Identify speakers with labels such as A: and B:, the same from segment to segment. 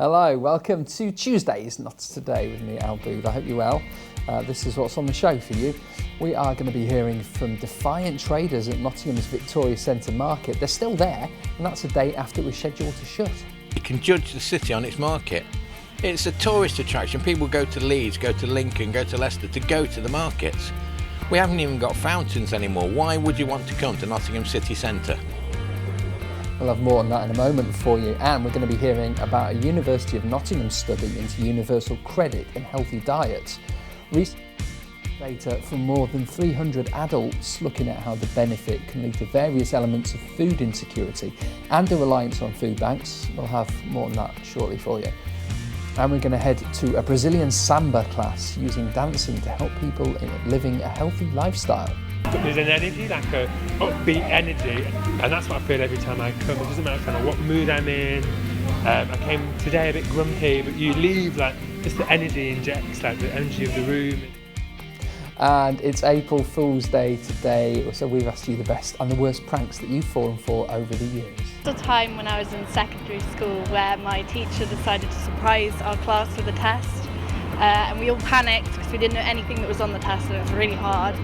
A: Hello, welcome to Tuesdays, Not Today with me, Al Booth. I hope you're well. This is what's on the show for you. We are going to be hearing from defiant traders at Nottingham's Victoria Centre Market. They're still there, and that's a day after it was scheduled to shut.
B: You can judge the city on its market. It's a tourist attraction. People go to Leeds, go to Lincoln, go to Leicester to go to the markets. We haven't even got fountains anymore. Why would you want to come to Nottingham City Centre?
A: We'll have more on that in a moment for you, and we're going to be hearing about a University of Nottingham study into universal credit and healthy diets. Recent data from more than 300 adults looking at how the benefit can lead to various elements of food insecurity and a reliance on food banks. We'll have more on that shortly for you. And we're going to head to a Brazilian samba class using dancing to help people in living a healthy lifestyle.
C: There's an energy, like a upbeat energy, and that's what I feel every time I come. It doesn't matter kind of what mood I'm in. I came today a bit grumpy, but you leave like just the energy injects, like the energy of the room.
A: And it's April Fool's Day today, so we've asked you the best and the worst pranks that you've fallen for over the years.
D: There's a time when I was in secondary school where my teacher decided to surprise our class with a test, and we all panicked because we didn't know anything that was on the test, and it was really hard.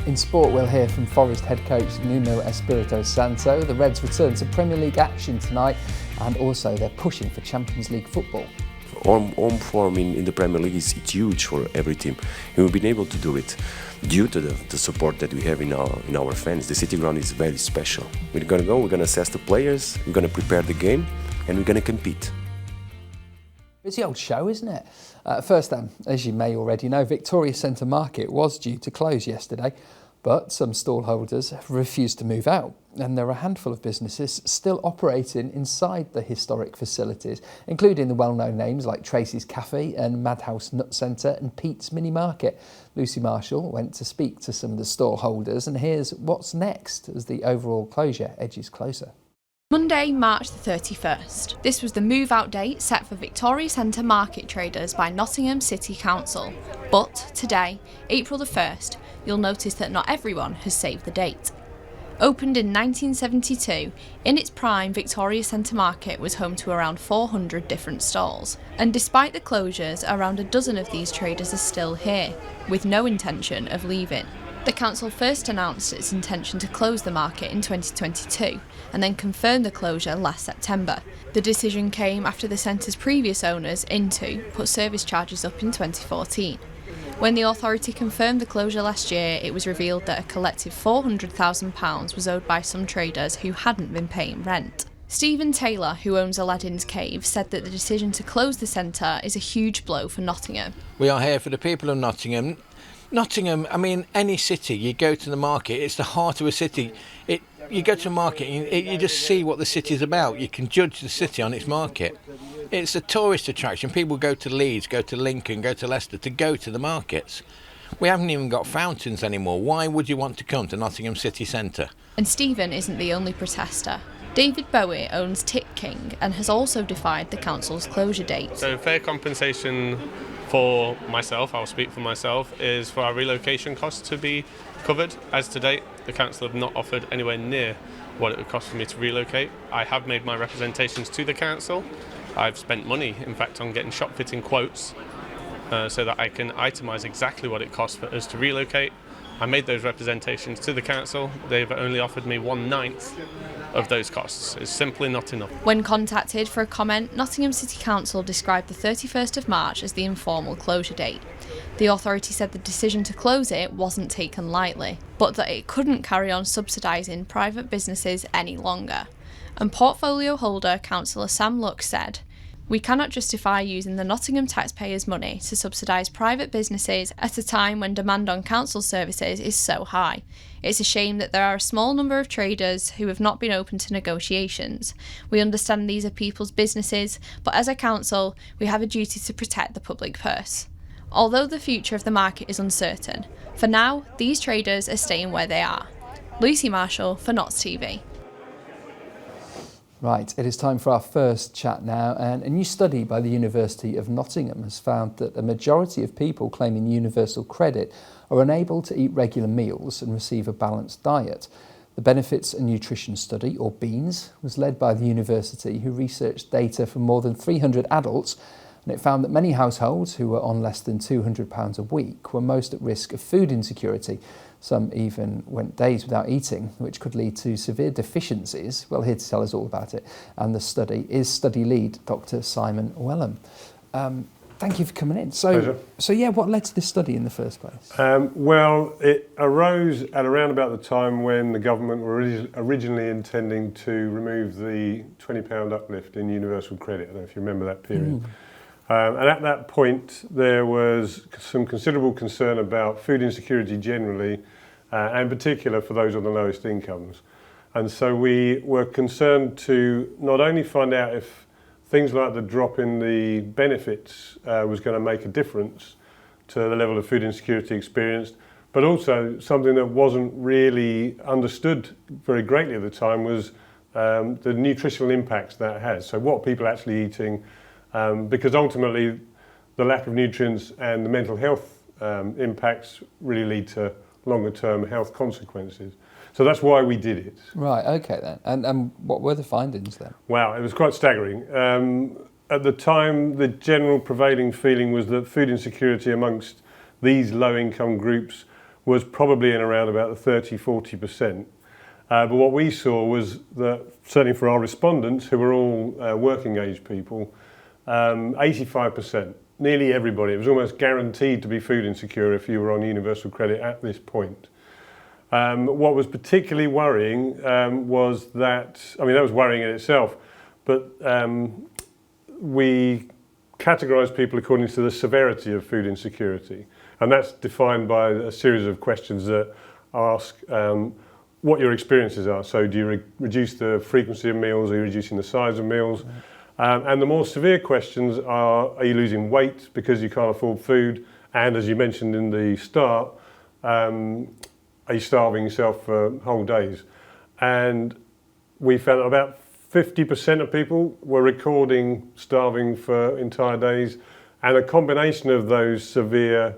A: In sport, we'll hear from Forest head coach Nuno Espirito Santo. The Reds return to Premier League action tonight, and also they're pushing for Champions League football.
E: Home form in the Premier League is huge for every team. And we've been able to do it due to the support that we have in our fans. The City Ground is very special. We're going to go, we're going to assess the players, we're going to prepare the game, and we're going to compete.
A: It's the old show, isn't it? First then, as you may already know, Victoria Centre Market was due to close yesterday, but some stallholders have refused to move out, and there are a handful of businesses still operating inside the historic facilities, including the well-known names like Tracy's Cafe and Madhouse Nut Centre and Pete's Mini Market. Lucy Marshall went to speak to some of the stallholders, and here's what's next as the overall closure edges closer.
F: Monday, March the 31st. This was the move-out date set for Victoria Centre Market traders by Nottingham City Council. But today, April the 1st, you'll notice that not everyone has saved the date. Opened in 1972, in its prime, Victoria Centre Market was home to around 400 different stalls. And despite the closures, around a dozen of these traders are still here, with no intention of leaving. The council first announced its intention to close the market in 2022 and then confirmed the closure last September. The decision came after the centre's previous owners, Intu, put service charges up in 2014. When the authority confirmed the closure last year, it was revealed that a collective £400,000 was owed by some traders who hadn't been paying rent. Stephen Taylor, who owns Aladdin's Cave, said that the decision to close the centre is a huge blow for Nottingham.
B: We are here for the people of Nottingham. Nottingham, I mean, any city, you go to the market, it's the heart of a city. You go to a market, you just see what the city's about. You can judge the city on its market. It's a tourist attraction. People go to Leeds, go to Lincoln, go to Leicester to go to the markets. We haven't even got fountains anymore. Why would you want to come to Nottingham City Centre?
F: And Stephen isn't the only protester. David Bowie owns Tick King and has also defied the council's closure date.
C: So fair compensation for myself, I'll speak for myself, is for our relocation costs to be covered. As to date, the council have not offered anywhere near what it would cost for me to relocate. I have made my representations to the council. I've spent money, in fact, on getting shop fitting quotes so that I can itemise exactly what it costs for us to relocate. I made those representations to the council. They've only offered me 1/9 of those costs. It's simply not enough.
F: When contacted for a comment, Nottingham City Council described the 31st of March as the informal closure date. The authority said the decision to close it wasn't taken lightly, but that it couldn't carry on subsidising private businesses any longer. And portfolio holder Councillor Sam Luck said, "We cannot justify using the Nottingham taxpayers' money to subsidise private businesses at a time when demand on council services is so high. It's a shame that there are a small number of traders who have not been open to negotiations. We understand these are people's businesses, but as a council, we have a duty to protect the public purse." Although the future of the market is uncertain, for now, these traders are staying where they are. Lucy Marshall for Notts TV.
A: Right, it is time for our first chat now, and a new study by the University of Nottingham has found that a majority of people claiming universal credit are unable to eat regular meals and receive a balanced diet. The Benefits and Nutrition Study, or BEANS, was led by the university, who researched data from more than 300 adults, and it found that many households who were on less than £200 a week were most at risk of food insecurity. Some even went days without eating, which could lead to severe deficiencies. Well, here to tell us all about it, and the study is study lead Dr. Simon Wellham. Thank you for coming in.
G: Pleasure.
A: So yeah, what led to this study in the first place?
G: Well, it arose at around about the time when the government were originally intending to remove the £20 uplift in universal credit. I don't know if you remember that period. And at that point, there was some considerable concern about food insecurity generally, and in particular for those on the lowest incomes. And so we were concerned to not only find out if things like the drop in the benefits was going to make a difference to the level of food insecurity experienced, but also something that wasn't really understood very greatly at the time was the nutritional impacts that has. So what people are actually eating, because ultimately the lack of nutrients and the mental health impacts really lead to longer term health consequences. So that's why we did it.
A: Right, okay then. And what were the findings then?
G: Wow, it was quite staggering. At the time, the general prevailing feeling was that food insecurity amongst these low-income groups was probably in around about the 30-40%. But what we saw was that, certainly for our respondents, who were all working age people, 85%, nearly everybody, it was almost guaranteed to be food insecure if you were on universal credit at this point. What was particularly worrying was that, I mean, that was worrying in itself, but we categorise people according to the severity of food insecurity. And that's defined by a series of questions that ask what your experiences are. So do you reduce the frequency of meals? Are you reducing the size of meals? And the more severe questions are you losing weight because you can't afford food? And as you mentioned in the start, are you starving yourself for whole days? And we found that about 50% of people were recording starving for entire days, and a combination of those severe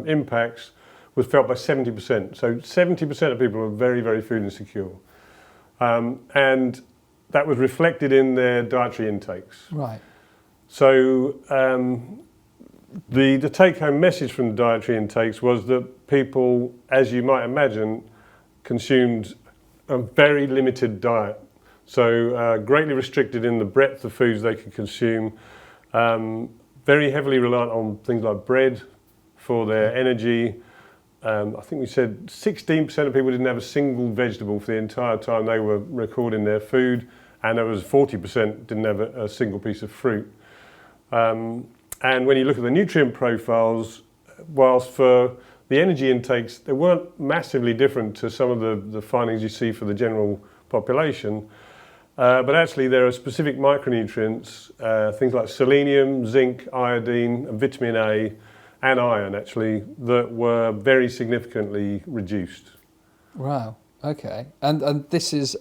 G: impacts was felt by 70%. So 70% of people were very, very food insecure. And that was reflected in their dietary intakes.
A: Right.
G: So the take-home message from the dietary intakes was that people, as you might imagine, consumed a very limited diet. So greatly restricted in the breadth of foods they could consume, very heavily reliant on things like bread for their energy. I think we said 16% of people didn't have a single vegetable for the entire time they were recording their food, and there was 40% didn't have a single piece of fruit. And when you look at the nutrient profiles, whilst for the energy intakes, they weren't massively different to some of the findings you see for the general population, but actually there are specific micronutrients, things like selenium, zinc, iodine, and vitamin A, and iron actually, that were very significantly reduced.
A: Wow, okay. And this is,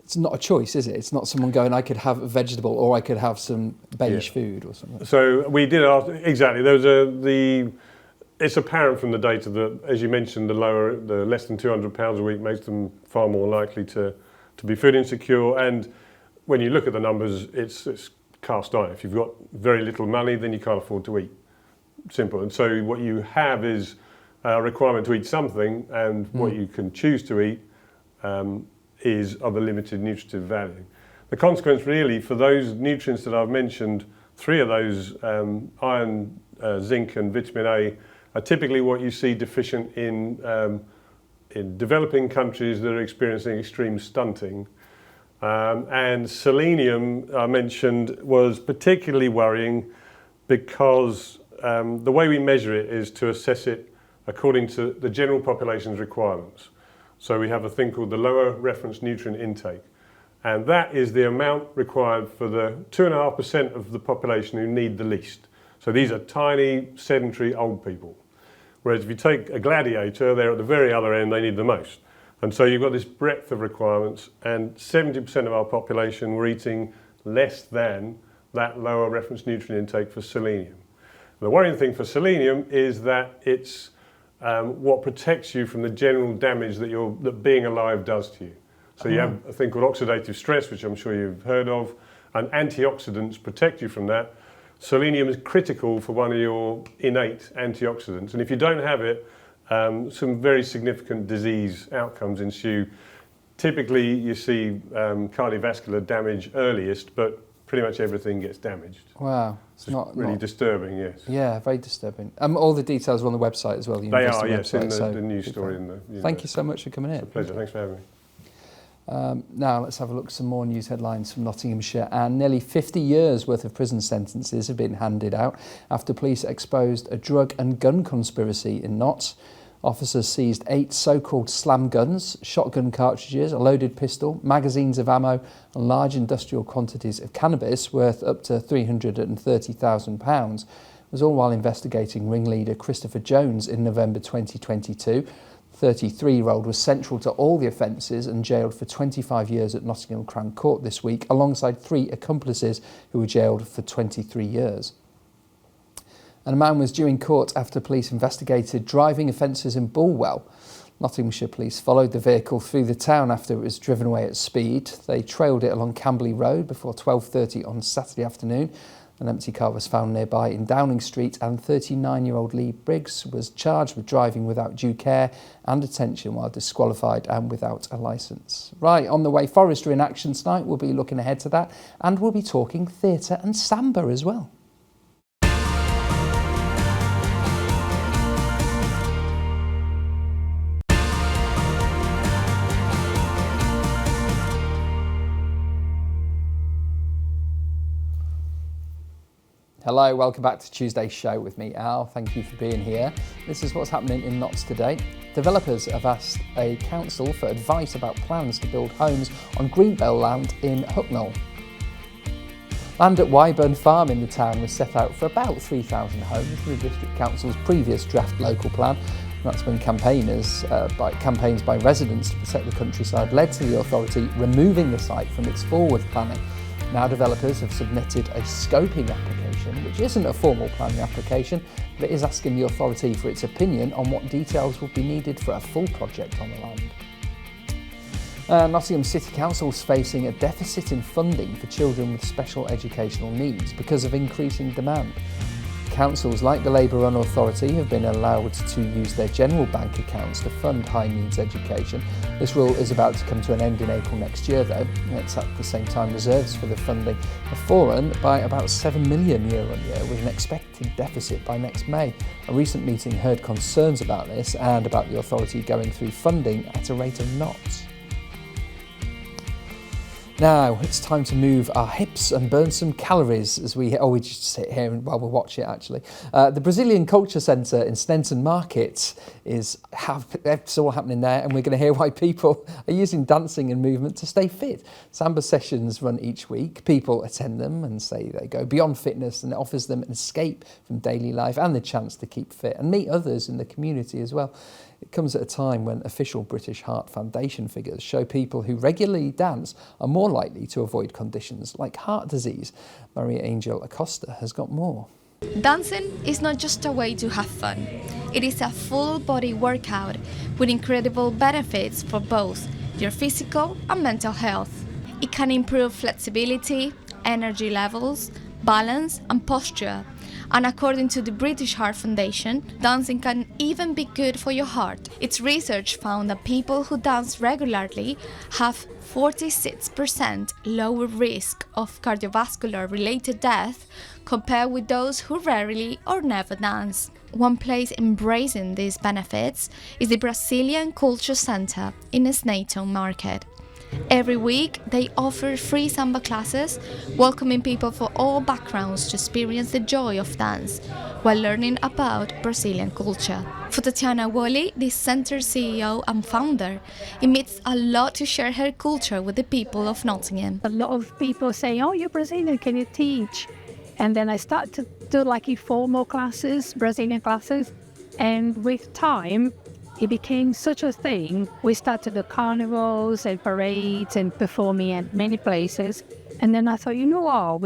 A: it's not a choice, is it? It's not someone going, I could have a vegetable or I could have some beige food or something.
G: So we did ask, exactly, there was it's apparent from the data that, as you mentioned, the less than £200 a week makes them far more likely to be food insecure. And when you look at the numbers, it's cast iron. If you've got very little money, then you can't afford to eat. Simple. And so what you have is a requirement to eat something, and what you can choose to eat is of a limited nutritive value. The consequence really for those nutrients that I've mentioned, three of those, iron, zinc and vitamin A, are typically what you see deficient in developing countries that are experiencing extreme stunting. And selenium, I mentioned, was particularly worrying because the way we measure it is to assess it according to the general population's requirements. So we have a thing called the lower reference nutrient intake. And that is the amount required for the 2.5% of the population who need the least. So these are tiny, sedentary, old people. Whereas if you take a gladiator, they're at the very other end, they need the most. And so you've got this breadth of requirements, and 70% of our population were eating less than that lower reference nutrient intake for selenium. The worrying thing for selenium is that it's what protects you from the general damage that being alive does to you. So you have a thing called oxidative stress, which I'm sure you've heard of, and antioxidants protect you from that. Selenium is critical for one of your innate antioxidants, and if you don't have it, some very significant disease outcomes ensue. Typically, you see cardiovascular damage earliest, but pretty much everything gets damaged.
A: Wow.
G: It's really disturbing, yes.
A: Yeah, very disturbing. All the details are on the website as well. The
G: They
A: university
G: are, yes,
A: website,
G: in the news story. In the
A: Thank you so much for coming in.
G: It's a pleasure, thanks for having me.
A: Now let's have a look at some more news headlines from Nottinghamshire. And nearly 50 years worth of prison sentences have been handed out after police exposed a drug and gun conspiracy in Notts. Officers seized 8 so-called slam guns, shotgun cartridges, a loaded pistol, magazines of ammo and large industrial quantities of cannabis worth up to £330,000. It was all while investigating ringleader Christopher Jones in November 2022. 33-year-old was central to all the offences and jailed for 25 years at Nottingham Crown Court this week, alongside 3 accomplices who were jailed for 23 years. And a man was due in court after police investigated driving offences in Bulwell. Nottinghamshire police followed the vehicle through the town after it was driven away at speed. They trailed it along Camberley Road before 12:30 on Saturday afternoon. An empty car was found nearby in Downing Street, and 39-year-old Lee Briggs was charged with driving without due care and attention while disqualified and without a licence. Right, on the way, Forestry in Action tonight. We'll be looking ahead to that, and we'll be talking theatre and samba as well. Hello, welcome back to Tuesday's show with me, Al. Thank you for being here. This is what's happening in Notts today. Developers have asked a council for advice about plans to build homes on Greenbelt land in Hucknall. Land at Wyburn Farm in the town was set out for about 3,000 homes for the District Council's previous draft local plan. That's when campaigns by residents to protect the countryside led to the authority removing the site from its forward planning. Now developers have submitted a scoping application, which isn't a formal planning application, but it is asking the authority for its opinion on what details will be needed for a full project on the land. Nottingham City Council is facing a deficit in funding for children with special educational needs because of increasing demand. Councils like the Labour-run authority have been allowed to use their general bank accounts to fund high needs education. This rule is about to come to an end in April next year though. It's at the same time reserves for the funding have fallen by about 7 million year on year, with an expected deficit by next May. A recent meeting heard concerns about this and about the authority going through funding at a rate of knots. Now it's time to move our hips and burn some calories as we just sit here while we watch it actually. The Brazilian Culture Centre in Stenton Market it's all happening there, and we're going to hear why people are using dancing and movement to stay fit. Samba sessions run each week. People attend them and say they go beyond fitness, and it offers them an escape from daily life and the chance to keep fit and meet others in the community as well. It comes at a time when official British Heart Foundation figures show people who regularly dance are more likely to avoid conditions like heart disease. Maria Angel Acosta has got more.
F: Dancing is not just a way to have fun. It is a full-body workout with incredible benefits for both your physical and mental health. It can improve flexibility, energy levels, balance and posture. And according to the British Heart Foundation, dancing can even be good for your heart. Its research found that people who dance regularly have 46% lower risk of cardiovascular-related death compared with those who rarely or never dance. One place embracing these benefits is the Brazilian Culture Centre in Stenton Market. Every week, they offer free samba classes, welcoming people from all backgrounds to experience the joy of dance while learning about Brazilian culture. For Tatiana Wally, the centre's CEO and founder, it means a lot to share her culture with the people of Nottingham.
H: A lot of people say, "Oh, you're Brazilian, can you teach?" And then I start to do like informal classes, Brazilian classes, and with time, it became such a thing. We started the carnivals and parades and performing at many places. And then I thought, you know what,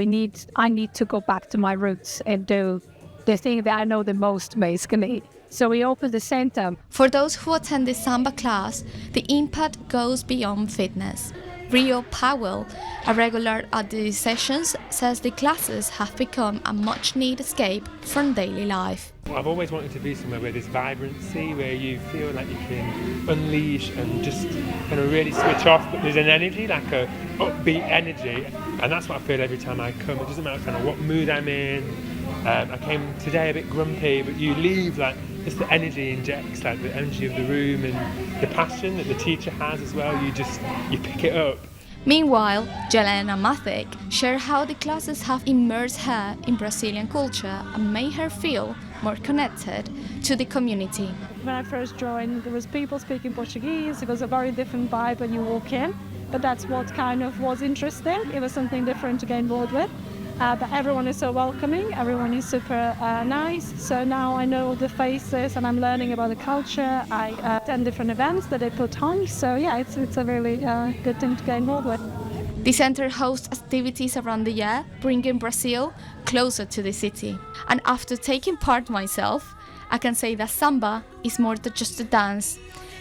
H: I need to go back to my roots and do the thing that I know the most, basically. So we opened the centre.
F: For those who attend this Samba class, the impact goes beyond fitness. Rio Powell, a regular at these sessions, says the classes have become a much-needed escape from daily life.
I: I've always wanted to be somewhere where there's vibrancy, where you feel like you can unleash and just kind of really switch off, but there's an energy, like a upbeat energy, and that's what I feel every time I come. It doesn't matter kind of what mood I'm in. I came today a bit grumpy, but you leave like just the energy injects, like the energy of the room and the passion that the teacher has as well. You pick it up.
F: Meanwhile, Jelena Mathic shared how the classes have immersed her in Brazilian culture and made her feel more connected to the community.
J: When I first joined, there was people speaking Portuguese. It was a very different vibe when you walk in, but that's what kind of was interesting. It was something different to get involved with. But everyone is so welcoming, everyone is super nice. So now I know the faces and I'm learning about the culture. I attend different events that they put on. So yeah, it's a really good thing to get involved with.
F: The centre hosts activities around the year, bringing Brazil closer to the city. And after taking part myself, I can say that Samba is more than just a dance.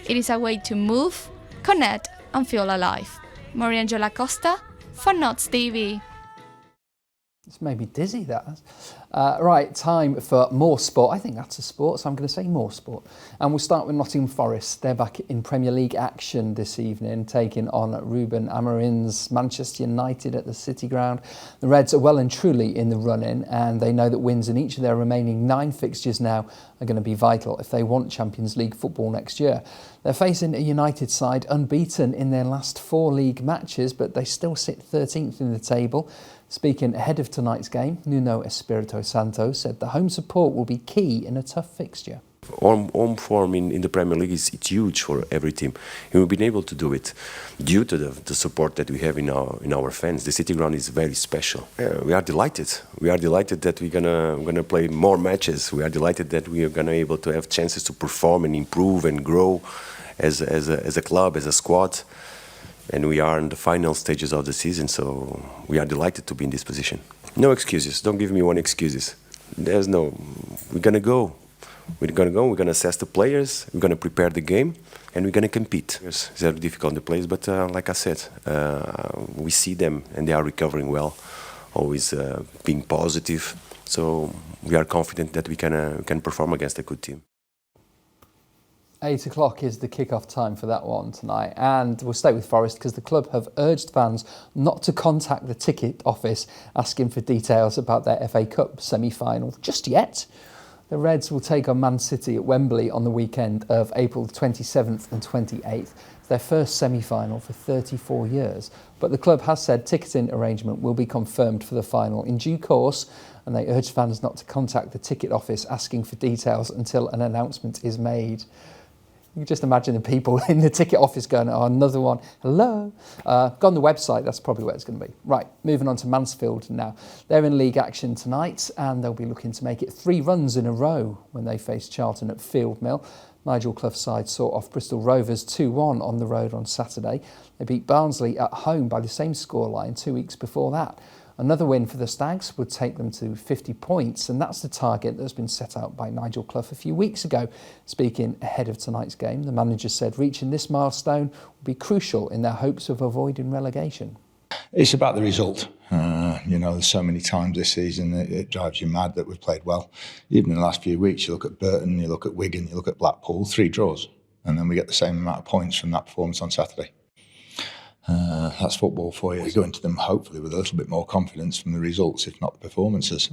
F: It is a way to move, connect and feel alive. Mariangela Costa for Notts TV.
A: It's made me dizzy, that. Right, time for more sport. I think that's a sport, so I'm going to say more sport. And we'll start with Nottingham Forest. They're back in Premier League action this evening, taking on Ruben Amorim's Manchester United at the City Ground. The Reds are well and truly in the run-in, and they know that wins in each of their remaining 9 fixtures now are going to be vital if they want Champions League football next year. They're facing a United side unbeaten in their last 4 league matches, but they still sit 13th in the table. Speaking ahead of tonight's game, Nuno Espirito Santo said the home support will be key in a tough fixture.
E: Home form in the Premier League is huge for every team, and we've been able to do it due to the support that we have in our fans. The City Ground is very special. We are delighted. We are delighted that we're gonna play more matches. We are delighted that we are gonna be able to have chances to perform and improve and grow as a club, as a squad. And we are in the final stages of the season, so we are delighted to be in this position. No excuses. Don't give me one excuses. There's no. We're gonna go. We're gonna assess the players, we're gonna prepare the game, and we're gonna compete. It's very difficult in the place, but like I said, we see them and they are recovering well, always being positive. So we are confident that we can perform against a good team.
A: 8 o'clock is the kick-off time for that one tonight, and we'll stay with Forest because the club have urged fans not to contact the ticket office asking for details about their FA Cup semi-final just yet. The Reds will take on Man City at Wembley on the weekend of April 27th and 28th. It's their first semi-final for 34 years, but the club has said ticketing arrangement will be confirmed for the final in due course, and they urge fans not to contact the ticket office asking for details until an announcement is made. You can just imagine the people in the ticket office going, oh, another one, hello. Go on the website, that's probably where it's going to be. Right, moving on to Mansfield now. They're in league action tonight and they'll be looking to make it 3 runs in a row when they face Charlton at Field Mill. Nigel Clough's side saw off Bristol Rovers 2-1 on the road on Saturday. They beat Barnsley at home by the same scoreline 2 weeks before that. Another win for the Stags would take them to 50 points, and that's the target that's been set out by Nigel Clough a few weeks ago. Speaking ahead of tonight's game, the manager said reaching this milestone will be crucial in their hopes of avoiding relegation.
K: It's about the result. There's so many times this season it drives you mad that we've played well. Even in the last few weeks, you look at Burton, you look at Wigan, you look at Blackpool, 3 draws, and then we get the same amount of points from that performance on Saturday. That's football for you. We go into them hopefully with a little bit more confidence from the results, if not the performances.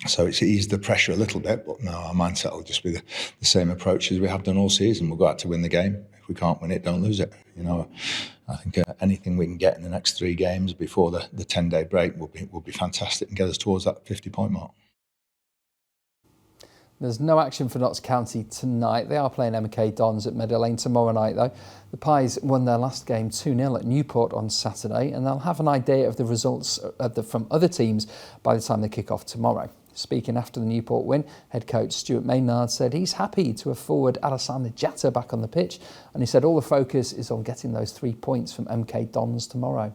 K: So it's eased the pressure a little bit, but no, our mindset will just be the same approach as we have done all season. We'll go out to win the game. If we can't win it, don't lose it. I think anything we can get in the next 3 games before the 10-day break will be fantastic and get us towards that 50-point mark.
A: There's no action for Notts County tonight. They are playing MK Dons at Meadow Lane tomorrow night, though. The Pies won their last game 2-0 at Newport on Saturday, and they'll have an idea of the results from other teams by the time they kick off tomorrow. Speaking after the Newport win, head coach Stuart Maynard said he's happy to have forward Alessandro Jatta back on the pitch, and he said all the focus is on getting those 3 points from MK Dons tomorrow.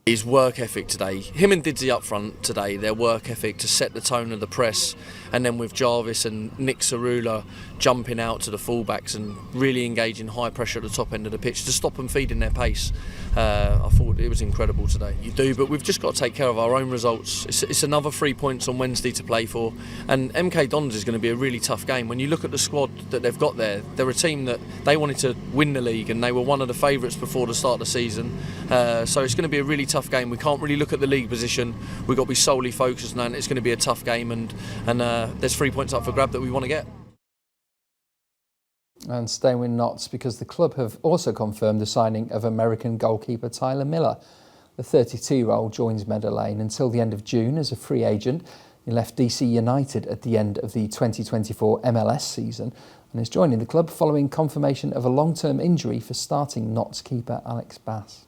L: His work ethic today, him and Didsy up front today, their work ethic to set the tone of the press, and then with Jarvis and Nick Cerula jumping out to the fullbacks and really engaging high pressure at the top end of the pitch to stop them feeding their pace. I thought it was incredible today. You do, but we've just got to take care of our own results. It's another 3 points on Wednesday to play for, and MK Dons is going to be a really tough game. When you look at the squad that they've got there, they're a team that they wanted to win the league and they were one of the favourites before the start of the season. So it's going to be a really tough game. We can't really look at the league position. We've got to be solely focused on that. It's going to be a tough game, and there's 3 points up for grab that we want to get.
A: And staying with Notts, because the club have also confirmed the signing of American goalkeeper Tyler Miller. The 32-year-old joins Meadow Lane until the end of June as a free agent. He left DC United at the end of the 2024 MLS season and is joining the club following confirmation of a long-term injury for starting Notts keeper Alex Bass.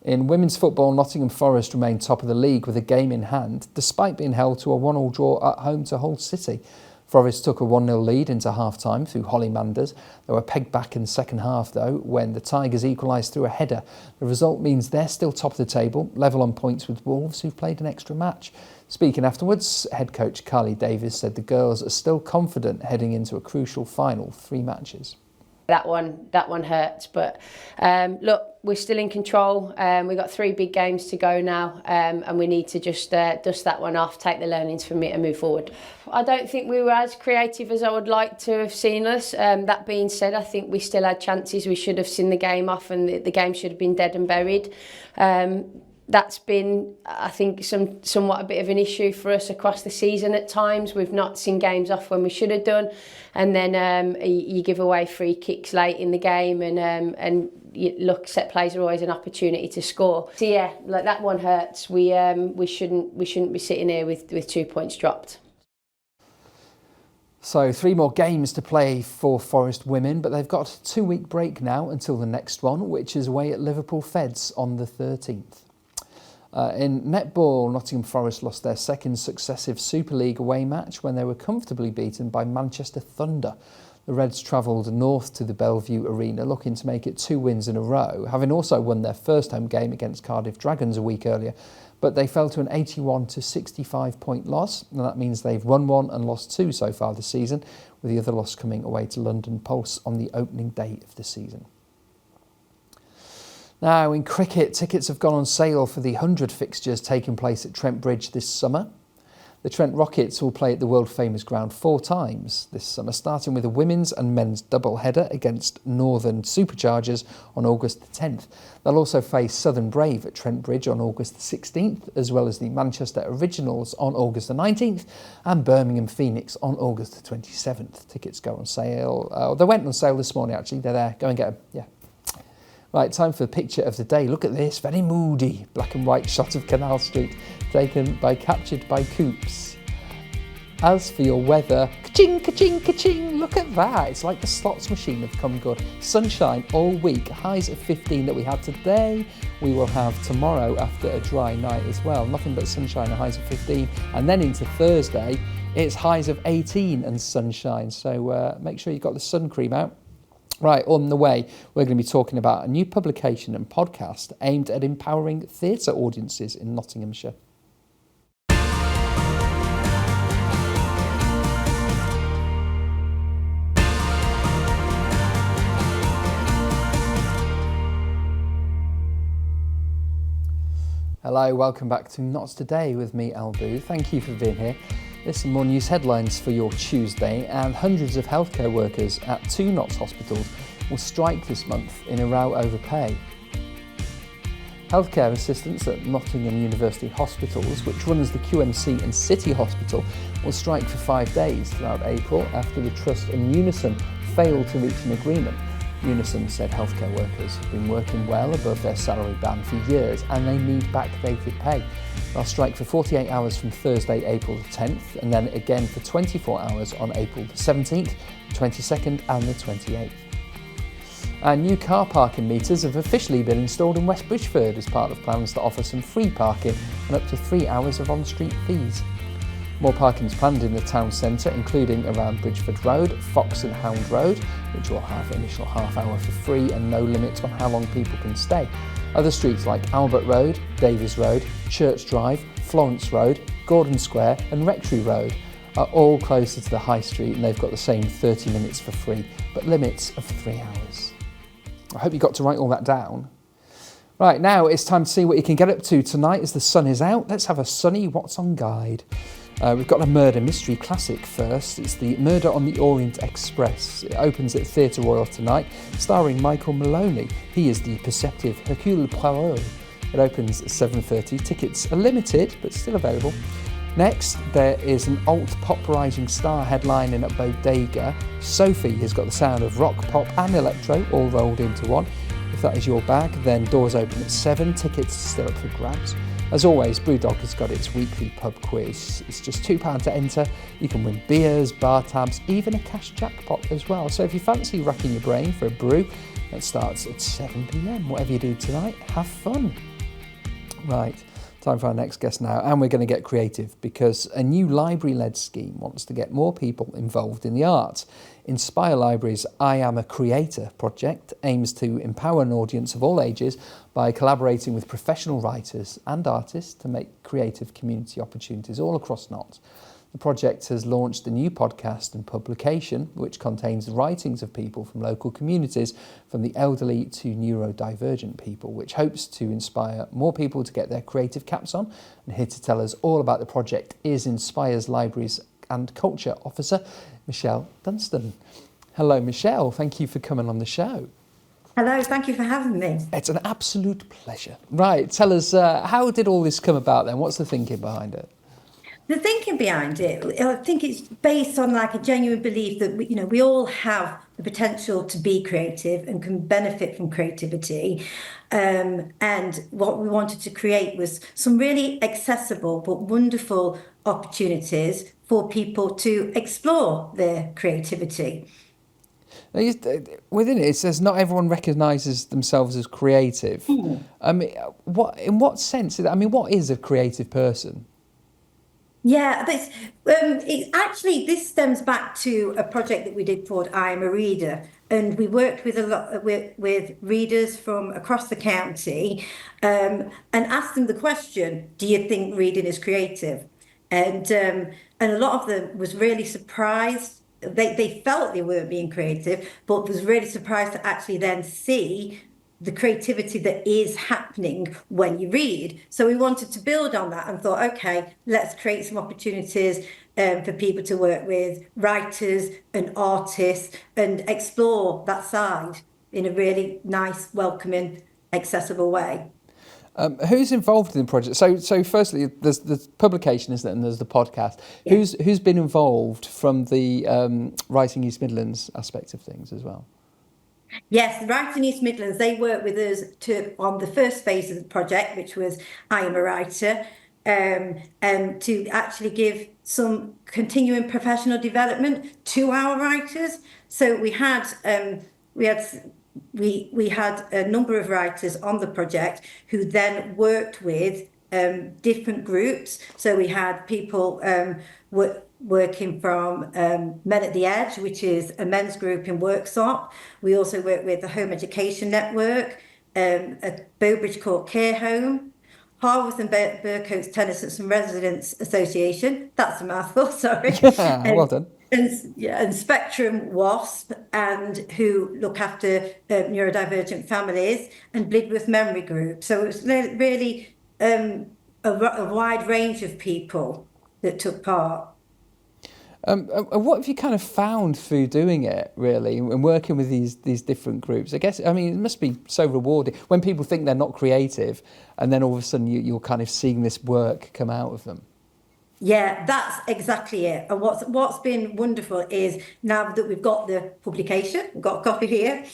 A: In women's football, Nottingham Forest remained top of the league with a game in hand, despite being held to a 1-1 draw at home to Hull City. Forest took a 1-0 lead into half-time through Holly Manders. They were pegged back in the second half, though, when the Tigers equalised through a header. The result means they're still top of the table, level on points with Wolves, who've played an extra match. Speaking afterwards, head coach Carly Davies said the girls are still confident heading into a crucial final 3 matches.
M: That one hurts, but look, we're still in control. We've got 3 big games to go now, and we need to just dust that one off, take the learnings from it and move forward. I don't think we were as creative as I would like to have seen us. That being said, I think we still had chances. We should have seen the game off, and the game should have been dead and buried. That's been, I think, somewhat a bit of an issue for us across the season at times. We've not seen games off when we should have done, and then you give away free kicks late in the game, and look, set plays are always an opportunity to score. So yeah, like that one hurts. We shouldn't be sitting here with 2 points dropped.
A: So 3 more games to play for Forest women, but they've got a 2-week break now until the next one, which is away at Liverpool Feds on the 13th. In netball, Nottingham Forest lost their second successive Super League away match when they were comfortably beaten by Manchester Thunder. The Reds travelled north to the Bellevue Arena looking to make it 2 wins in a row, having also won their first home game against Cardiff Dragons a week earlier. But they fell to an 81 to 65 point loss, and that means they've won 1 and lost 2 so far this season, with the other loss coming away to London Pulse on the opening day of the season. Now, in cricket, tickets have gone on sale for the 100 fixtures taking place at Trent Bridge this summer. The Trent Rockets will play at the world-famous ground 4 times this summer, starting with a women's and men's double-header against Northern Superchargers on August the 10th. They'll also face Southern Brave at Trent Bridge on August the 16th, as well as the Manchester Originals on August the 19th and Birmingham Phoenix on August the 27th. Tickets go on sale. They went on sale this morning, actually. They're there. Go and get them. Yeah. Right, time for the picture of the day. Look at this, very moody black and white shot of Canal Street taken by Captured by Coops. As for your weather, ka-ching, ka-ching, ka-ching, look at that. It's like the slots machine have come good. Sunshine all week, highs of 15 that we had today. We will have tomorrow after a dry night as well. Nothing but sunshine and highs of 15. And then into Thursday, it's highs of 18 and sunshine. So make sure you've got the sun cream out. Right, on the way, we're going to be talking about a new publication and podcast aimed at empowering theatre audiences in Nottinghamshire. Hello, welcome back to Notts Today with me, Al Booth. Thank you for being here. There's some more news headlines for your Tuesday, and hundreds of healthcare workers at 2 Notts hospitals will strike this month in a row over pay. Healthcare assistants at Nottingham University Hospitals, which runs the QMC and City Hospital, will strike for 5 days throughout April after the Trust and Unison failed to reach an agreement. Unison said healthcare workers have been working well above their salary band for years and they need backdated pay. They'll strike for 48 hours from Thursday, April the 10th, and then again for 24 hours on April the 17th, the 22nd and the 28th. And new car parking meters have officially been installed in West Bridgford as part of plans to offer some free parking and up to 3 hours of on-street fees. More parking is planned in the town centre, including around Bridgeford Road, Fox and Hound Road, which will have initial half hour for free and no limit on how long people can stay. Other streets like Albert Road, Davies Road, Church Drive, Florence Road, Gordon Square and Rectory Road are all closer to the High Street, and they've got the same 30 minutes for free, but limits of 3 hours. I hope you got to write all that down. Right, now it's time to see what you can get up to tonight as the sun is out. Let's have a sunny What's On guide. We've got a murder mystery classic first. It's the Murder on the Orient Express. It opens at Theatre Royal tonight, starring Michael Maloney. He is the perceptive Hercule Poirot. It opens at 7:30. Tickets are limited, but still available. Next, there is an alt-pop rising star headlining at Bodega. Sophie has got the sound of rock, pop and electro all rolled into one. If that is your bag, then doors open at 7. Tickets are still up for grabs. As always, Brewdog has got its weekly pub quiz. It's just £2 to enter. You can win beers, bar tabs, even a cash jackpot as well. So if you fancy racking your brain for a brew, that starts at 7 p.m. Whatever you do tonight, have fun. Right, time for our next guest now, and we're going to get creative because a new library-led scheme wants to get more people involved in the arts. Inspire Library's I Am a Creator project aims to empower an audience of all ages by collaborating with professional writers and artists to make creative community opportunities all across Notts. The project has launched a new podcast and publication which contains writings of people from local communities, from the elderly to neurodivergent people, which hopes to inspire more people to get their creative caps on. And here to tell us all about the project is Inspire's Libraries and Culture Officer, Michelle Dunstan. Hello, Michelle. Thank you for coming on the show.
N: Hello, thank you for having me.
A: It's an absolute pleasure. Right, tell us, how did all this come about then? What's the thinking behind it?
N: The thinking behind it, I think it's based on like a genuine belief that we all have the potential to be creative and can benefit from creativity. And what we wanted to create was some really accessible but wonderful opportunities for people to explore their creativity.
A: Within it says not everyone recognises themselves as creative. I mean, in what sense? I mean, what is a creative person?
N: Yeah, this stems back to a project that we did called I Am a Reader, and we worked with with readers from across the county, and asked them the question: do you think reading is creative? And a lot of them was really surprised. They felt they weren't being creative, but was really surprised to actually then see the creativity that is happening when you read. So we wanted to build on that and thought, okay, let's create some opportunities for people to work with writers and artists and explore that side in a really nice, welcoming, accessible way.
A: Who's involved in the project? So firstly, there's the publication, isn't it? And there's the podcast. Yeah. Who's been involved from the Writing East Midlands aspect of things as well?
N: Yes, Writing East Midlands, they worked with us on the first phase of the project, which was I Am a Writer, to actually give some continuing professional development to our writers. So we had a number of writers on the project who then worked with different groups. So we had people working from Men at the Edge, which is a men's group in Worksop. We also work with the Home Education Network, a Bowbridge Court Care Home, Harworth and Burcoats Tenants and Residents Association. That's a mouthful, sorry.
A: Yeah, well done.
N: And Spectrum WASP, and who look after neurodivergent families, and Blidworth Memory Group. So it was really a wide range of people that took part.
A: What have you kind of found through doing it, really, and working with these different groups? I guess, I mean, it must be so rewarding when people think they're not creative, and then all of a sudden you're kind of seeing this work come out of them.
N: Yeah, that's exactly it. And what's been wonderful is now that we've got the publication, we've got a copy here,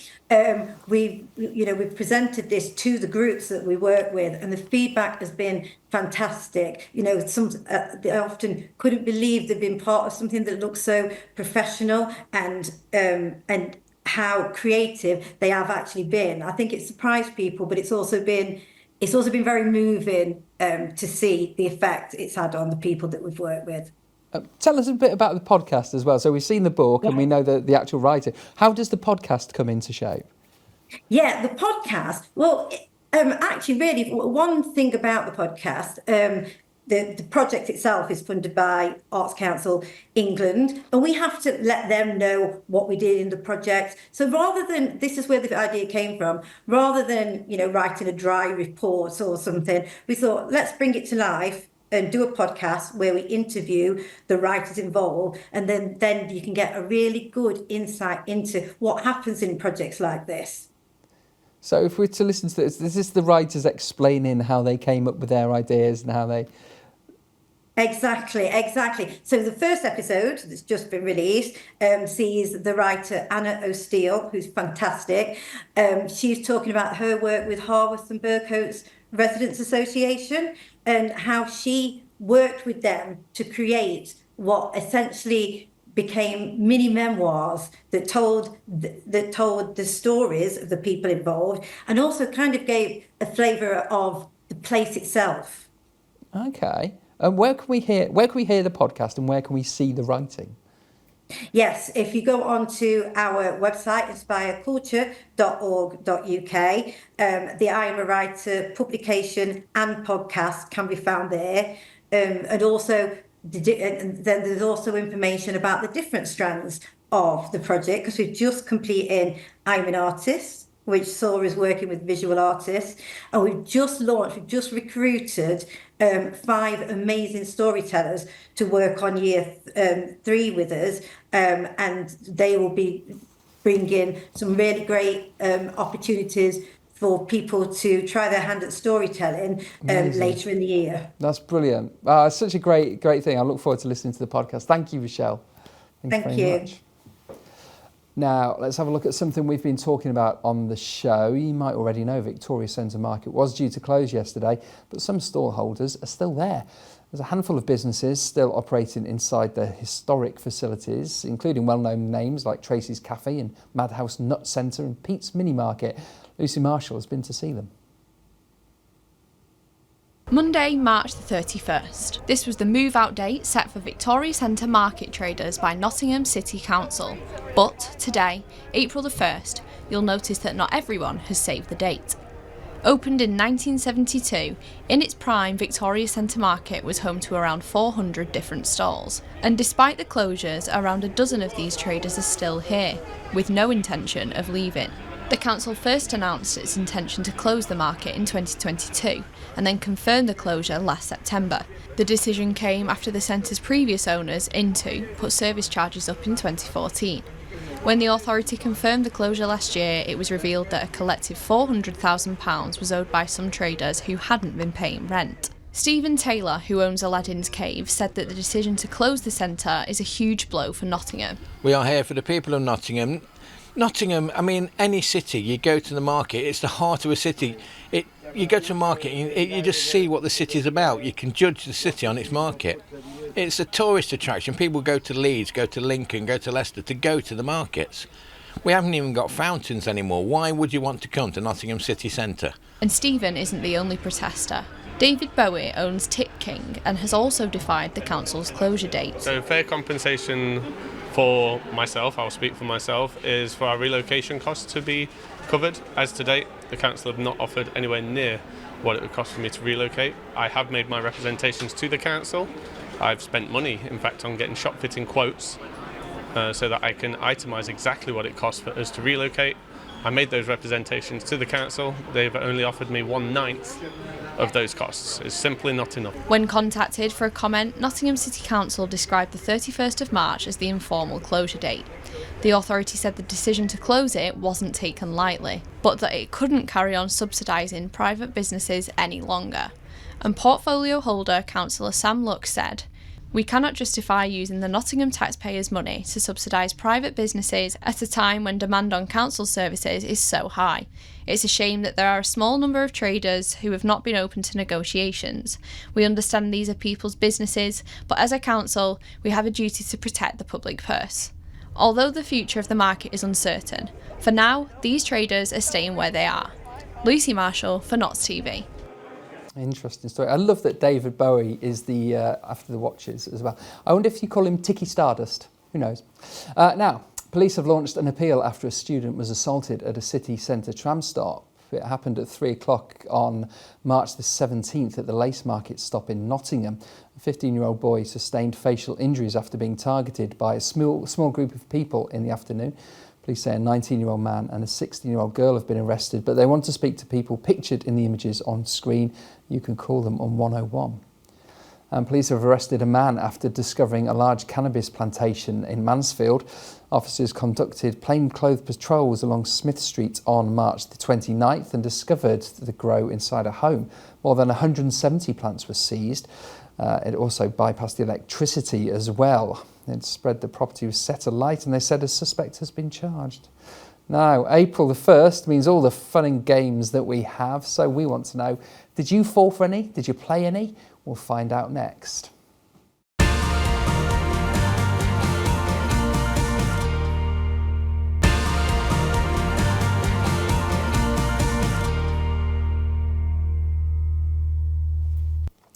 N: we've presented this to the groups that we work with, and the feedback has been fantastic. They often couldn't believe they've been part of something that looks so professional and how creative they have actually been. I think it surprised people, but it's also been very moving to see the effect it's had on the people that we've worked with.
A: Tell us a bit about the podcast as well. So we've seen the book and we know the actual writer. How does the podcast come into shape?
N: Yeah, the podcast. Well, actually, really, one thing about the podcast, the project itself is funded by Arts Council England, and we have to let them know what we did in the project. So rather than, this is where the idea came from, rather than, writing a dry report or something, we thought, let's bring it to life and do a podcast where we interview the writers involved, and then you can get a really good insight into what happens in projects like this.
A: So if we're to listen to this is the writers explaining how they came up with their ideas and how they...
N: Exactly. So the first episode that's just been released sees the writer Anna O'Steele, who's fantastic. She's talking about her work with Harworth and Burcoats Residents Association and how she worked with them to create what essentially became mini memoirs that told the stories of the people involved, and also kind of gave a flavour of the place itself.
A: Okay. And where can we hear the podcast, and where can we see the writing?
N: Yes, if you go onto our website, inspireculture.org.uk, the I Am a Writer publication and podcast can be found there, and also. And then there's also information about the different strands of the project, because we've just completed I'm an Artist, which saw us working with visual artists, and we've just recruited 5 amazing storytellers to work on year 3 with us, and they will be bringing some really great opportunities for people to try their hand at storytelling later in the year.
A: That's brilliant. It's such a great thing. I look forward to listening to the podcast. Thank you, Rochelle. Thank you very much. Now, let's have a look at something we've been talking about on the show. You might already know Victoria Centre Market was due to close yesterday, but some stallholders are still there. There's a handful of businesses still operating inside the historic facilities, including well-known names like Tracy's Cafe and Madhouse Nut Centre and Pete's Mini Market. Lucy Marshall has been to see them.
F: Monday, March the 31st. This was the move-out date set for Victoria Centre Market traders by Nottingham City Council. But today, April the 1st, you'll notice that not everyone has saved the date. Opened in 1972, in its prime, Victoria Centre Market was home to around 400 different stalls. And despite the closures, around a dozen of these traders are still here, with no intention of leaving. The council first announced its intention to close the market in 2022 and then confirmed the closure last September. The decision came after the centre's previous owners, Into, put service charges up in 2014. When the authority confirmed the closure last year, it was revealed that a collective £400,000 was owed by some traders who hadn't been paying rent. Stephen Taylor, who owns Aladdin's Cave, said that the decision to close the centre is a huge blow for Nottingham.
B: We are here for the people of Nottingham. Nottingham, I mean, any city, you go to the market, it's the heart of a city. You go to a market, you just see what the city's about. You can judge the city on its market. It's a tourist attraction. People go to Leeds, go to Lincoln, go to Leicester to go to the markets. We haven't even got fountains anymore. Why would you want to come to Nottingham City Centre?
F: And Stephen isn't the only protester. David Bowie owns Tit King and has also defied the council's closure date.
C: So fair compensation for myself, I'll speak for myself, is for our relocation costs to be covered. As to date, the council have not offered anywhere near what it would cost for me to relocate. I have made my representations to the council. I've spent money, in fact, on getting shop fitting quotes so that I can itemise exactly what it costs for us to relocate. I made those representations to the council. They've only offered me 1/9 of those costs. It's simply not enough.
F: When contacted for a comment, Nottingham City Council described the 31st of March as the informal closure date. The authority said the decision to close it wasn't taken lightly, but that it couldn't carry on subsidising private businesses any longer. And portfolio holder Councillor Sam Luck said, "We cannot justify using the Nottingham taxpayers' money to subsidise private businesses at a time when demand on council services is so high. It's a shame that there are a small number of traders who have not been open to negotiations. We understand these are people's businesses, but as a council, we have a duty to protect the public purse." Although the future of the market is uncertain, for now, these traders are staying where they are. Lucy Marshall for Notts TV.
A: Interesting story. I love that David Bowie is the after the Watches as well. I wonder if you call him Tiki Stardust. Who knows? Now, police have launched an appeal after a student was assaulted at a city centre tram stop. It happened at 3 o'clock on March the 17th at the Lace Market stop in Nottingham. A 15-year-old boy sustained facial injuries after being targeted by a small group of people in the afternoon. Police say a 19-year-old man and a 16-year-old girl have been arrested, but they want to speak to people pictured in the images on screen. You can call them on 101. And police have arrested a man after discovering a large cannabis plantation in Mansfield. Officers conducted plainclothes patrols along Smith Street on March the 29th and discovered the grow inside a home. More than 170 plants were seized. It also bypassed the electricity as well. It spread the property was set alight, and they said a suspect has been charged. Now, April the 1st means all the fun and games that we have, so we want to know, did you fall for any? Did you play any? We'll find out next.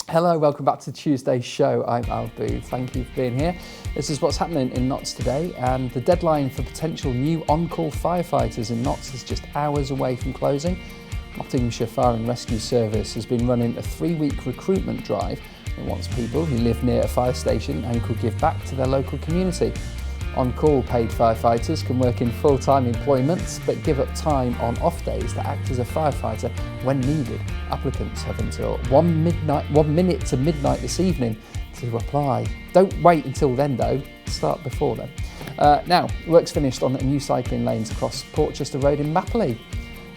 A: Hello, welcome back to Tuesday's show. I'm Al Booth. Thank you for being here. This is what's happening in Notts today, and the deadline for potential new on-call firefighters in Notts is just hours away from closing. Nottinghamshire Fire and Rescue Service has been running a 3-week recruitment drive. It wants people who live near a fire station and could give back to their local community. On-call paid firefighters can work in full-time employment but give up time on off days to act as a firefighter when needed. Applicants have until 1 minute to midnight this evening to apply. Don't wait until then though, start before then. Now, work's finished on new cycling lanes across Portchester Road in Mapley.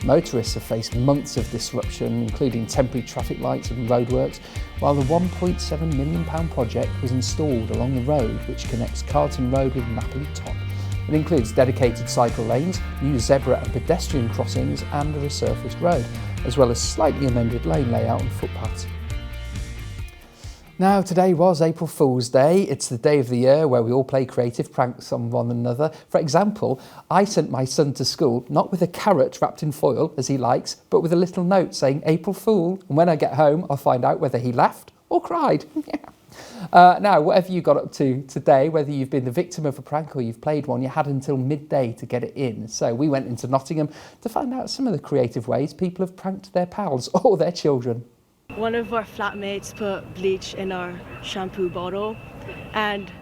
A: Motorists have faced months of disruption, including temporary traffic lights and roadworks, while the £1.7 million project was installed along the road which connects Carlton Road with Mapley Top. It includes dedicated cycle lanes, new zebra and pedestrian crossings and a resurfaced road, as well as slightly amended lane layout and footpaths. Now, today was April Fool's Day. It's the day of the year where we all play creative pranks on one another. For example, I sent my son to school, not with a carrot wrapped in foil, as he likes, but with a little note saying April Fool. And when I get home, I'll find out whether he laughed or cried. Now, whatever you got up to today, whether you've been the victim of a prank or you've played one, you had until midday to get it in. So we went into Nottingham to find out some of the creative ways people have pranked their pals or their children.
O: One of our flatmates put bleach in our shampoo bottle and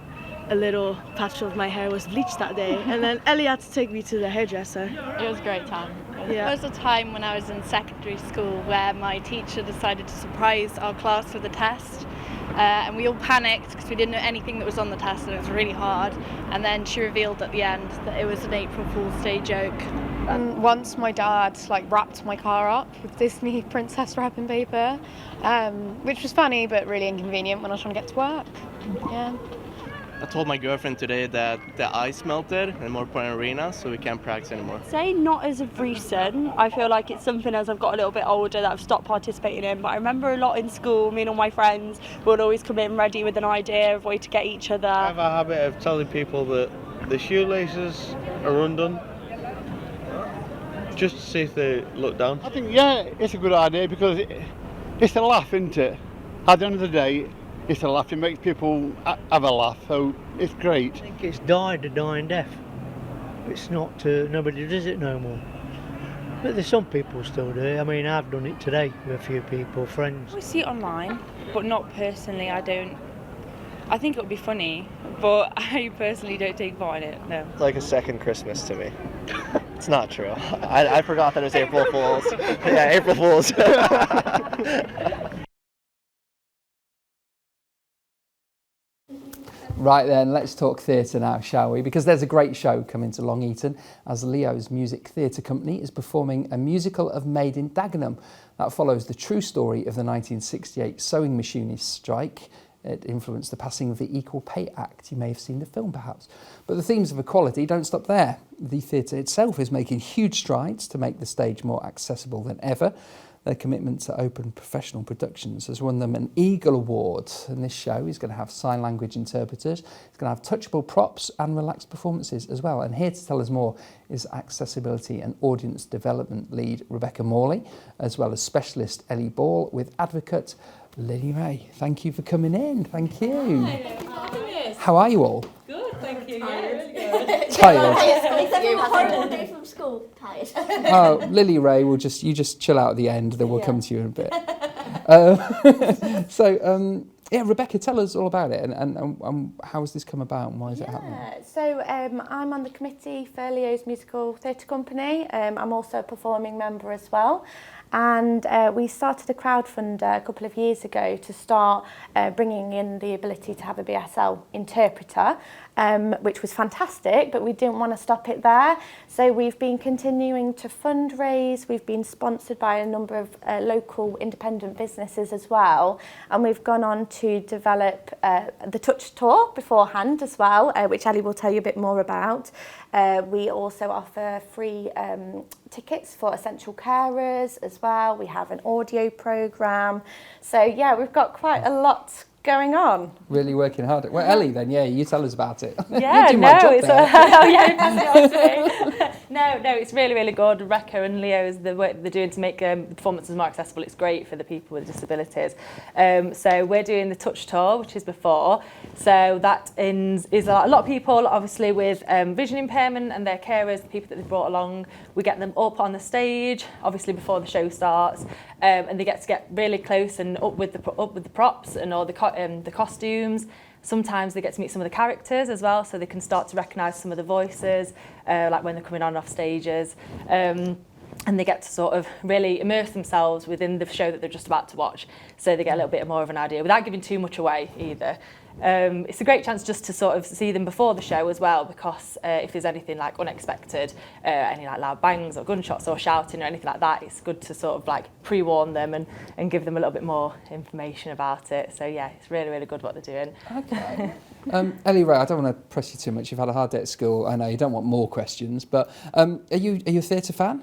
O: a little patch of my hair was bleached that day, and then Ellie had to take me to the hairdresser.
D: It was a great time.
O: Yeah.
D: There was a time when I was in secondary school where my teacher decided to surprise our class with a test. And we all panicked because we didn't know anything that was on the test and it was really hard. And then she revealed at the end that it was an April Fool's Day joke.
P: Once my dad wrapped my car up with Disney princess wrapping paper, which was funny but really inconvenient when I was trying to get to work. Yeah.
Q: I told my girlfriend today that the ice melted in Moorpark Arena, so we can't practice anymore.
R: Say not as of recent. I feel like it's something as I've got a little bit older that I've stopped participating in, but I remember a lot in school, me and all my friends would always come in ready with an idea of a way to get each other.
S: I have a habit of telling people that the shoelaces are undone, just to see if they look down.
T: I think, yeah, it's a good idea because it's a laugh, isn't it? At the end of the day, it's a laugh. It makes people have a laugh, so it's great.
U: I think it's died a dying death. It's not, nobody does it no more. But there's some people still do it. I mean, I've done it today with a few people, friends.
V: I see it online, but not personally. I don't. I think it would be funny, but I personally don't take part in it, no.
Q: It's like a second Christmas to me. It's not true. I forgot that it was April Fool's. Yeah, April Fool's.
A: Right then, let's talk theatre now, shall we? Because there's a great show coming to Long Eaton as Leo's Music Theatre Company is performing a musical of Made in Dagenham. That follows the true story of the 1968 sewing machinists strike. It influenced the passing of the Equal Pay Act. You may have seen the film, perhaps. But the themes of equality don't stop there. The theatre itself is making huge strides to make the stage more accessible than ever. Their commitment to open professional productions has won them an Eagle Award, and this show is going to have sign language interpreters, it's going to have touchable props and relaxed performances as well. And here to tell us more is accessibility and audience development lead Rebecca Morley, as well as specialist Ellie Ball with advocate Lily Ray. Thank you for coming in. Thank you.
G: Hi.
A: How are you all?
G: Good, thank you. Yeah, really good.
A: Tired.
G: Except for a horrible day from school. Tired.
A: Oh, Lily Ray, you just chill out at the end, then we'll come to you in a bit. Yeah, Rebecca, tell us all about it and how has this come about and why is it happening?
H: So I'm on the committee for Leo's Musical Theatre Company. I'm also a performing member as well. And we started a crowdfunder a couple of years ago to start bringing in the ability to have a BSL interpreter, which was fantastic, but we didn't want to stop it there. So we've been continuing to fundraise. We've been sponsored by a number of local independent businesses as well. And we've gone on to develop the Touch Tour beforehand as well, which Ali will tell you a bit more about. We also offer free tickets for essential carers as well. We have an audio programme. So yeah, we've got quite a lot going on.
A: Really working hard. Well, Ellie, then, yeah, you tell us about it.
W: Yeah, no, it's really, really good. Rebecca and Leo's, the work they're doing to make the performances more accessible, it's great for the people with disabilities. So we're doing the Touch Tour, which is before. So that is a lot of people, obviously, with vision impairment and their carers, the people that they've brought along. We get them up on the stage, obviously before the show starts, and they get to get really close and up with the props and all the costumes. Sometimes they get to meet some of the characters as well, so they can start to recognise some of the voices, like when they're coming on off stages. And they get to sort of really immerse themselves within the show that they're just about to watch, so they get a little bit more of an idea without giving too much away either. It's a great chance just to sort of see them before the show as well, because if there's anything like unexpected, any like loud bangs or gunshots or shouting or anything like that, it's good to sort of like pre-warn them and give them a little bit more information about it. So yeah, it's really, really good what they're doing.
A: Okay. Ellie Ray, I don't want to press you too much. You've had a hard day at school. I know you don't want more questions, but are you a theatre fan?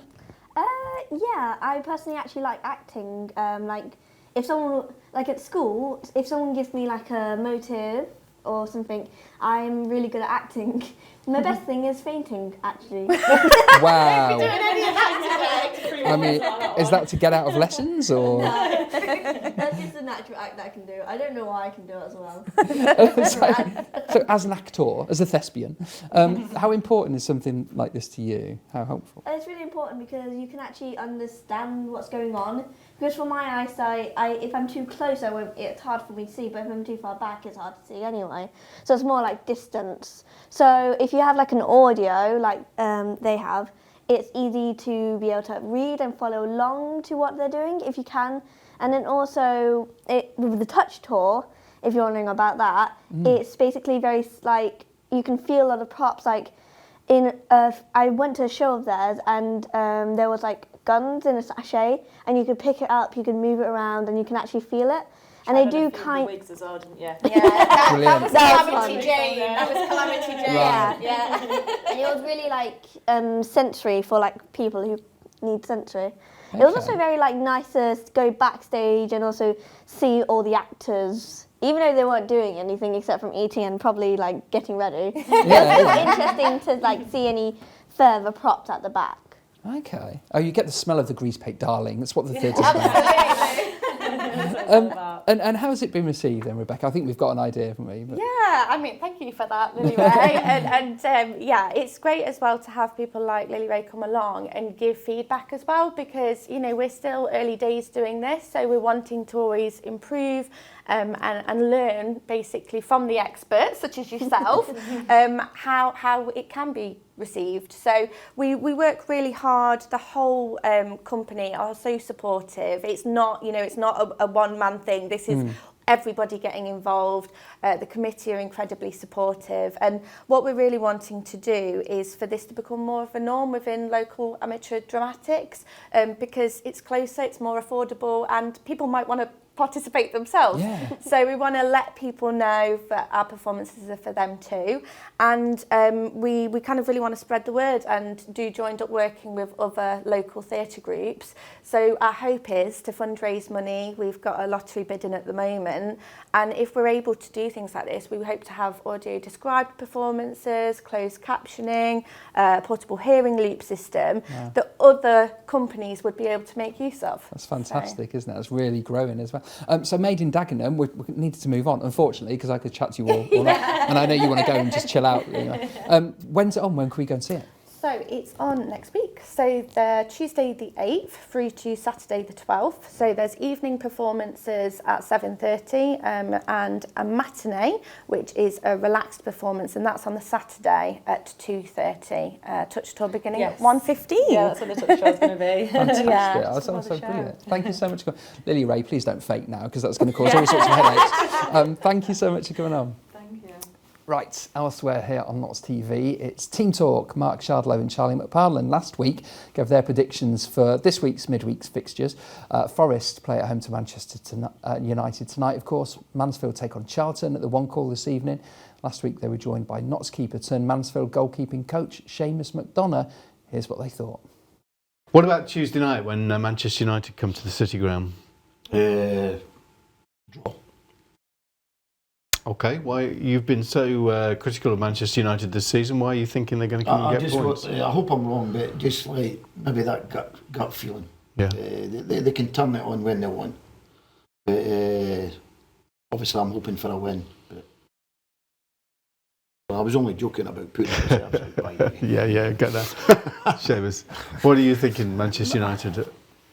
G: Yeah, I personally actually like acting. If someone, like at school, if someone gives me like a motive or something, I'm really good at acting. My best thing is fainting, actually.
A: Wow. I mean, is that to get out of lessons or?
G: No, that's just a natural act that I can do. I don't know why I can do it as well.
A: So as an actor, as a thespian, how important is something like this to you? How helpful?
G: It's really important because you can actually understand what's going on. Because for my eyesight, if I'm too close, it's hard for me to see, but if I'm too far back, it's hard to see anyway. So it's more like distance. So if you have like an audio, like they have, it's easy to be able to read and follow along to what they're doing if you can. And then also with the Touch Tour, if you're wondering about that, it's basically very like you can feel a lot of props. Like I went to a show of theirs and there was like guns in a sachet, and you could pick it up, you can move it around, and you can actually feel it. And they do kind.
W: The wigs as well, didn't you?
G: Yeah,
W: that
G: was
W: Calamity
G: Jane.
W: That was Calamity Jane.
G: Yeah. And it was really like sensory for like people who need sensory. Okay. It was also very like nice to go backstage and also see all the actors, even though they weren't doing anything except from eating and probably like getting ready. It was interesting to like see any further props at the back.
A: Okay. Oh, you get the smell of the grease paint, darling. That's what the theatre's about. And how has it been received then, Rebecca? I think we've got an idea, haven't we? But...
H: Yeah, I mean, thank you for that, Lily Ray. and yeah, it's great as well to have people like Lily Ray come along and give feedback as well, because, you know, we're still early days doing this, so we're wanting to always improve and learn basically from the experts, such as yourself, how it can be received. So we work really hard. The whole company are so supportive. It's not, you know, it's not a one-man thing. This is everybody getting involved. The committee are incredibly supportive, and what we're really wanting to do is for this to become more of a norm within local amateur dramatics, because it's closer, it's more affordable, and people might want to participate themselves.
A: Yeah.
H: So we want to let people know that our performances are for them too. And we kind of really want to spread the word and do joined up working with other local theatre groups. So our hope is to fundraise money. We've got a lottery bidding at the moment. And if we're able to do things like this, we hope to have audio described performances, closed captioning, portable hearing loop system that other companies would be able to make use of.
A: That's fantastic, isn't it? It's really growing as well. So Made in Dagenham, we needed to move on, unfortunately, because I could chat to you all night. And I know you want to go and just chill out. You know. When's it on? When can we go and see it?
H: So it's on next week. So the Tuesday the 8th through to Saturday the 12th. So there's evening performances at 7:30 and a matinee, which is a relaxed performance, and that's on the Saturday at 2:30. Touch tour beginning at 1:15.
W: Yeah, that's what the touch tour is going to be.
A: Fantastic. That sounds so brilliant. Thank you so much. Lily Ray, please don't fake now, because that's going to cause all sorts of headaches. Thank you so much for coming on. Right, elsewhere here on Notts TV, it's Team Talk. Mark Shardlow and Charlie McParlin last week gave their predictions for this week's midweek's fixtures. Forest play at home to Manchester United tonight, of course. Mansfield take on Charlton at the One Call this evening. Last week they were joined by Notts keeper turned Mansfield goalkeeping coach Seamus McDonough. Here's what they thought.
E: What about Tuesday night when Manchester United come to the City Ground?
I: Draw.
E: Okay, why you've been so critical of Manchester United this season? Why are you thinking they're going to come and get points?
I: I hope I'm wrong, but just like maybe that gut feeling.
E: Yeah.
I: They can turn it on when they want. But obviously, I'm hoping for a win. But I was only joking about putting the reserves out. By the way.
E: Yeah, get that. Seamus, what are you thinking, Manchester United?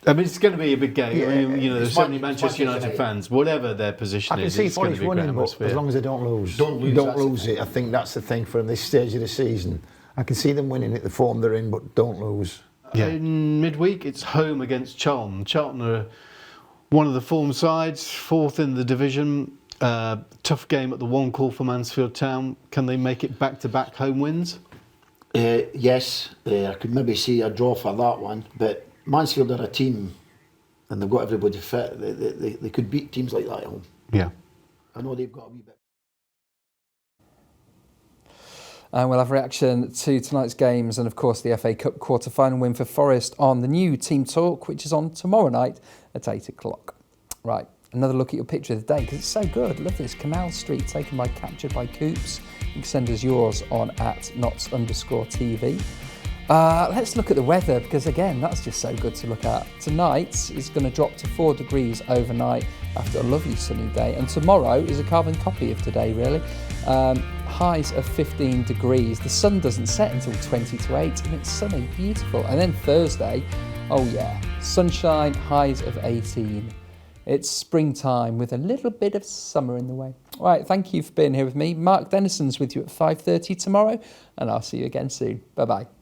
E: I mean, it's going to be a big game.
I: Yeah,
E: I mean, there's so many Manchester United fans, whatever their position
J: I can
E: is,
J: see
E: it's going to
J: Forest
E: be a great
J: winning, but
E: atmosphere.
J: as long as they don't lose.
I: Don't
J: lose it. I think that's the thing for this stage of the season. I can see them winning at the form they're in, but don't lose.
E: Yeah. In midweek, it's home against Charlton. Charlton are one of the form sides, fourth in the division. Tough game at the One Call for Mansfield Town. Can they make it back-to-back home wins?
I: Yes, I could maybe see a draw for that one, but Mansfield are a team and they've got everybody fit. They could beat teams like that at home.
E: Yeah.
I: I know they've got a wee bit.
A: And we'll have reaction to tonight's games and, of course, the FA Cup quarter-final win for Forest on the new Team Talk, which is on tomorrow night at 8 o'clock. Right, another look at your picture of the day, because it's so good. Love this. Canal Street, taken by Captured by Coops. You can send us yours on @Notts_TV. Let's look at the weather, because again, that's just so good to look at. Tonight is going to drop to 4 degrees overnight after a lovely sunny day, and tomorrow is a carbon copy of today, really. Highs of 15 degrees. The sun doesn't set until 20 to 8, and it's sunny, beautiful. And then Thursday, oh yeah, sunshine, highs of 18. It's springtime with a little bit of summer in the way. All right, thank you for being here with me. Mark Dennison's with you at 5:30 tomorrow, and I'll see you again soon. Bye-bye.